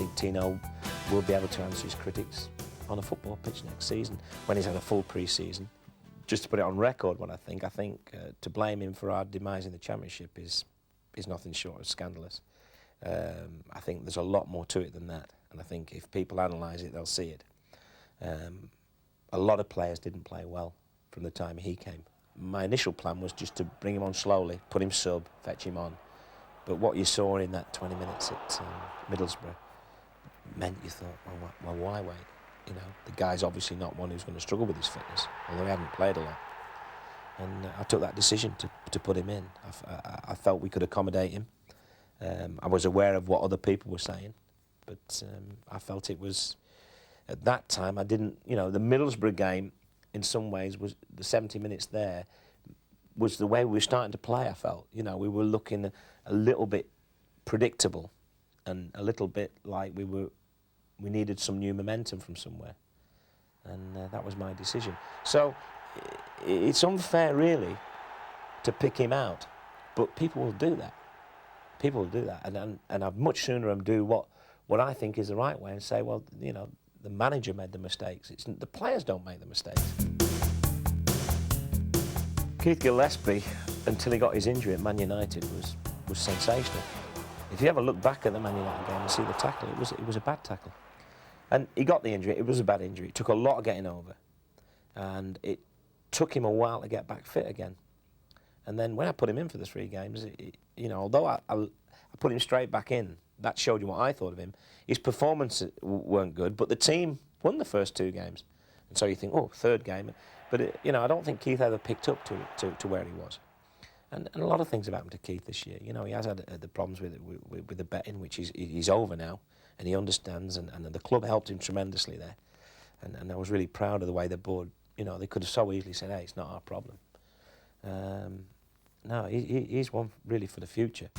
think Tino will be able to answer his critics on a football pitch next season when he's had a full pre-season. Just to put it on record, what I think to blame him for our demise in the Championship is nothing short of scandalous. I think there's a lot more to it than that, and I think if people analyse it, they'll see it. A lot of players didn't play well from the time he came. My initial plan was just to bring him on slowly, put him sub, fetch him on. But what you saw in that 20 minutes at Middlesbrough meant you thought, well, why wait? You know, the guy's obviously not one who's going to struggle with his fitness, although he hadn't played a lot. And I took that decision to put him in. I felt we could accommodate him. I was aware of what other people were saying, but I felt it was, at that time, I didn't, you know, the Middlesbrough game, in some ways, was the 70 minutes there, was the way we were starting to play, I felt. You know, we were looking a little bit predictable and a little bit like we needed some new momentum from somewhere. And that was my decision. So it's unfair, really, to pick him out, but people will do that. People will do that, and I'd much sooner them do what I think is the right way and say, well, you know, the manager made the mistakes. The players don't make the mistakes. Keith Gillespie, until he got his injury at Man United, was sensational. If you ever look back at the Man United game and see the tackle, it was a bad tackle. And he got the injury. It was a bad injury. It took a lot of getting over, and it took him a while to get back fit again. And then when I put him in for the 3 games, you know, although I put him straight back in, that showed you what I thought of him. His performances weren't good, but the team won the first 2 games. And so you think, oh, 3rd game. But, you know, I don't think Keith ever picked up to where he was. And a lot of things have happened to Keith this year. You know, he has had the problems with the betting, which he's over now, and he understands, and the club helped him tremendously there. And I was really proud of the way the board, you know, they could have so easily said, hey, it's not our problem. No, he's one really for the future.